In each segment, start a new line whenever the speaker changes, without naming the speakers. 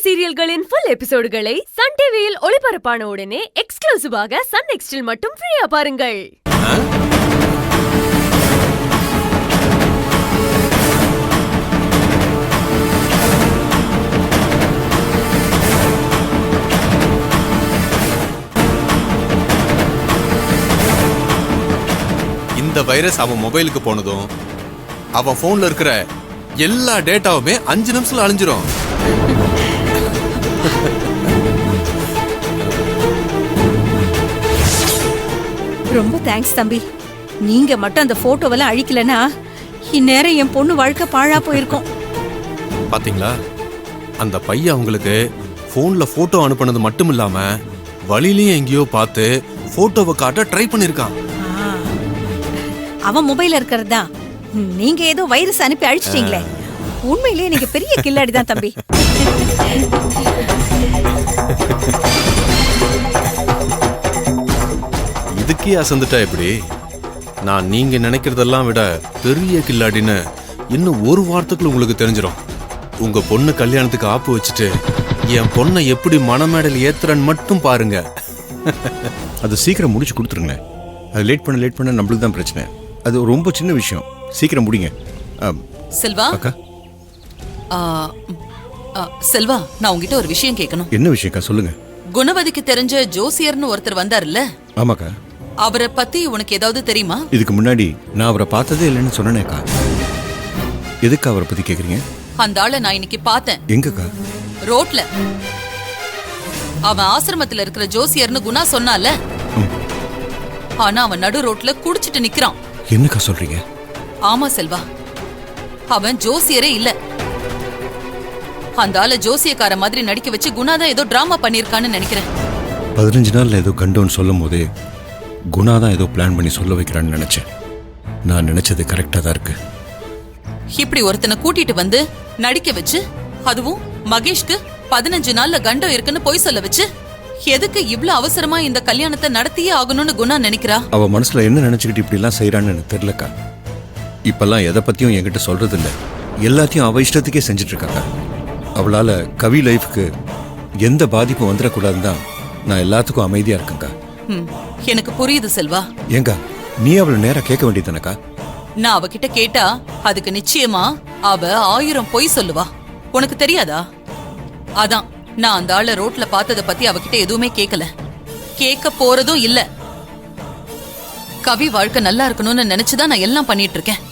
சீரியல்களின் full எபிசோடுகளை Sun டிவியில் ஒளிபரப்பான உடனே எக்ஸ்க்ளூசிவாக சன் நெக்ஸ்டில் மட்டும் ஃப்ரீயா பாருங்கள்.
இந்த வைரஸ் அவன் மொபைலுக்கு போனதும் அவன் போன்ல இருக்கிற எல்லா டேட்டாவுமே 5 நிமிஷத்துல அழிஞ்சிரும்.
ரொம்ப தேங்க்ஸ் தம்பி. நீங்க மட்டும் அந்த போட்டோவெல்லாம் அழிக்கலனா இந்நேரம் என் பொண்ணு வாழ்க்கை பாழா போயிருக்கும்.
பாத்தீங்களா, அந்த பையன் அவங்களுக்கு போன்ல போட்டோ அனுப்புனது மட்டும் இல்லாம வழியிலயும் எங்கேயோ பார்த்து போட்டோவை காட்ட ட்ரை பண்ணிருக்கான்.
அவன் மொபைல்ல இருக்கிறதா நீங்க ஏதோ வைரஸ் அனுப்பி அழிச்சிட்டீங்களே. உண்மையிலேயே நீங்க பெரிய கில்லாடி தான் தம்பி.
இதுக்கே அசந்துட்டா எப்படி? நான் நீங்க நினைக்கிறதெல்லாம் விட பெரிய கில்லாடின்னு இன்னும் ஒரு வாரத்துக்குள்ள உங்களுக்கு தெரிஞ்சிடும். உங்க பொண்ணு கல்யாணத்துக்கு ஆப்பு வச்சுட்டு என் பொண்ணை எப்படி மணமேடல் ஏத்துறன்னு மட்டும் பாருங்க.
அது சீக்கிரம் முடிச்சு கொடுத்துருங்க. அது லேட் பண்ண நம்மளுக்கு தான் பிரச்சனை. அது ரொம்ப சின்ன விஷயம், சீக்கிரம் முடிங்க.
செல்வா
அக்கா.
செல்வா, நான் உங்ககிட்ட ஒரு விஷயம் கேட்கணும்.
என்ன விஷயம்க்கா? சொல்லுங்க.
குணவதிக்கு தெரிஞ்ச ஜோசியர்னு ஒருத்தர் வந்தாருல்ல?
ஆமாக்கா.
அவரை பத்தி உனக்கு ஏதாவது தெரியுமா?
இதுக்கு முன்னாடி நான் அவரை பார்த்ததே இல்லைன்னு சொன்னேனேக்கா. எதுக்கு அவரை பத்தி கேக்குறீங்க?
அந்த ஆளை நான் இன்னைக்கு பார்த்தேன்.
எங்கக்கா?
ரோட்ல. அவன் ஆசிரமத்துல இருக்கிற ஜோசியர்னு குணா சொன்னால, ஆனா அவன் நடு ரோட்ல குடிச்சிட்டு நிக்கிறான்.
என்னக்கா சொல்றீங்க?
ஆமா செல்வா, அவன் ஜோசியரே இல்ல. அந்த ஆளை ஜோசியக்கார மாதிரி நடிக்க வச்சு குணாதான் ஏதோ டிராமா பண்ணிருக்கான்னு நினைக்கிறேன்.
15 நாள்ல ஏதோ கண்டோன்னு சொல்லும் போதே குணாதான் ஏதோ பிளான் பண்ணி சொல்ல வைக்கிறான்னு நினைச்சேன். நான் நினைச்சது கரெக்டா தான் இருக்கு.
இப்படி ஒருத்தனை கூட்டிட்டு வந்து நடிக்க வச்சு, அதுவும் மகேஷ்க்கு 15 நாள்ல கண்டம் இருக்குன்னு போய் சொல்ல வச்சு, எதுக்கு இவ்வளவு அவசரமா இந்த கல்யாணத்தை நடத்தியே ஆகணும்னு குணா நினைக்கிறா?
அவ மனசுல என்ன நினைச்சுக்கிட்டு இப்படி எல்லாம் செய்யறான்னு எனக்கு தெரியலக்கா. இப்பெல்லாம் எதை பத்தியும் என்கிட்ட சொல்றது இல்ல. எல்லாத்தையும் அவ இஷ்டத்துக்கே செஞ்சுட்டு இருக்காங்க. அவளால கவி லைஃப்க்கு எந்த பாதிப்பும் வந்துடக்கூடாதுன்னு தான் நான் எல்லாத்துக்கும் அமைதியா இருக்கேன்க்கா.
எனக்கு புரியுது செல்வா.
ஏங்க, நீ அவளை நேரா கேட்க வேண்டியதானக்கா?
நான் அவகிட்ட கேட்டா அதுக்கு நிச்சயமா அவ 1000 பொய் சொல்லுவா. உனக்கு தெரியாதா? அதான் நான் அந்த ஆளை ரோட்ல பார்த்தத பத்தி அவகிட்ட எதுவுமே கேட்கல, கேட்க போறதும் இல்ல. கவி வாழ்க்கை நல்லா இருக்கணும்னு நினைச்சுதான் நான் எல்லாம் பண்ணிட்டு இருக்கேன்.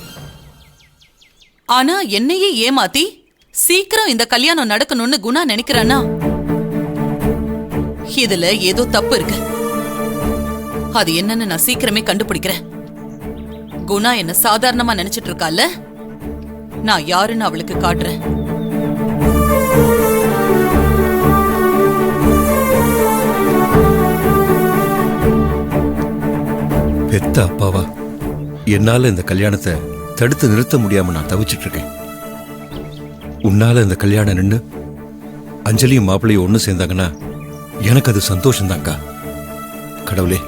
ஆனா என்னையே ஏமாத்தி சீக்கிரம் இந்த கல்யாணம் நடக்கணும்னு குணா நினைக்கிறானா? இதுல ஏதோ தப்பு இருக்கு. அது என்னன்னு நான் சீக்கிரமே கண்டுபிடிக்கிறேன். குணா என்ன சாதாரணமா நினைச்சிட்டு இருக்கால, நான் யாருன்னு அவளுக்கு காட்டுறேன்.
பெத்த அப்பாவா என்னால இந்த கல்யாணத்தை தடுத்து நிறுத்த முடியாம நான் தவிச்சிட்டு இருக்கேன். உன்னால இந்த கல்யாணம் நின்று அஞ்சலியும் மாப்பிள்ளையும் ஒண்ணு சேர்ந்தாங்கன்னா எனக்கு அது சந்தோஷம் தான்க்கா. கடவுளே,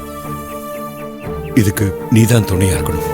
இதுக்கு நீதான் துணையா இருக்கணும்.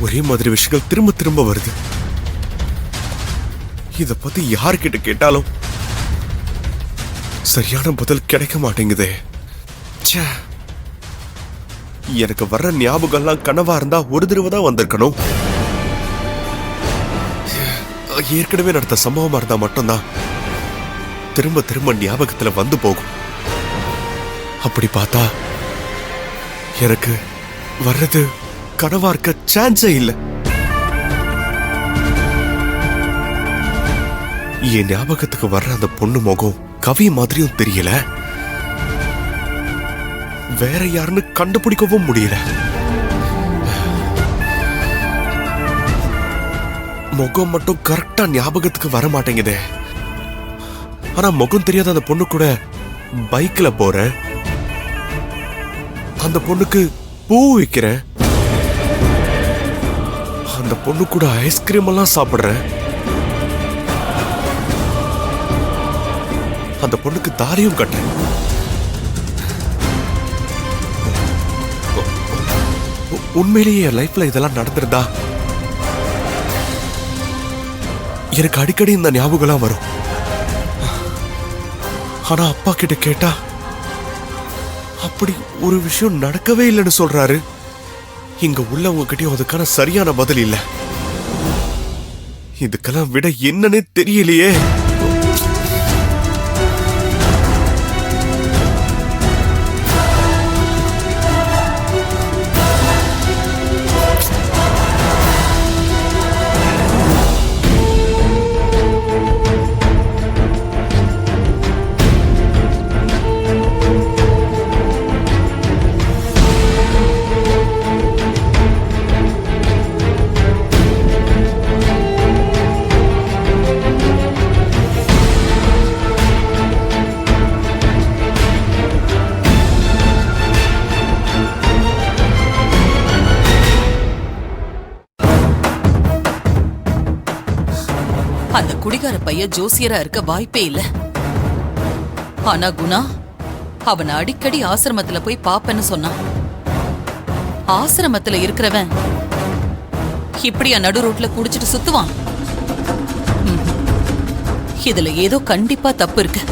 ஒரே மாதிரி விஷயங்கள் திரும்ப திரும்ப வருது. இத பத்தி யார்கிட்ட கேட்டாலும் சரியான பதில் கிடைக்க மாட்டேங்குதே. எனக்கு வர்ற ஞாபகம்லாம் கனவா இருந்தா ஒரு தடவை தான் வந்திருக்கணும். ஏற்கனவே நடந்த சம்பவமா இருந்தா மட்டும்தான் திரும்ப திரும்ப ஞாபகத்துல வந்து போகும். அப்படி பார்த்தா எனக்கு வர்றது கனவா இருக்க சான்ஸே இல்ல. என் ஞாபகத்துக்கு வர்ற அந்த பொண்ணு முகம் கவி மாதிரியும் தெரியல, வேற யாருன்னு கண்டுபிடிக்கவும் முடியல. முகம் மட்டும் கரெக்டா ஞாபகத்துக்கு வர மாட்டேங்குதே. ஆனா முகம் தெரியாத அந்த பொண்ணு கூட பைக்ல போறேன். அந்த பொண்ணுக்கு பூ வைக்கிறேன். அந்த பொண்ணு கூட ஐஸ்கிரீம் எல்லாம் சாப்பிடுறேன். அந்த பொண்ணுக்கு தாலியும் கட்டுறேன். உண்மையிலேயே என் லைஃப்ல இதெல்லாம் நடந்துருந்தா எனக்கு அடிக்கடி இந்த ஞாபகம் வரும். ஆனா அப்பா கிட்ட கேட்டா அப்படி ஒரு விஷயம் நடக்கவே இல்லைன்னு சொல்றாரு. இங்க உள்ளவங்க கிட்டயும் அதுக்கான சரியான பதில் இல்ல. இதுக்கெல்லாம் விட என்னன்னே தெரியலையே.
அந்த குடிகார பையன் ஜோசியரா இருக்க வாய்ப்பே இல்ல. ஆனா குணா அவனை அடிக்கடி ஆசிரமத்துல போய் பாப்பேன்னு சொன்னான். ஆசிரமத்துல இருக்கிறவன் இப்படியா நடு ரோட்ல குடிச்சிட்டு சுத்துவான்? இதுல ஏதோ கண்டிப்பா தப்பு இருக்கு.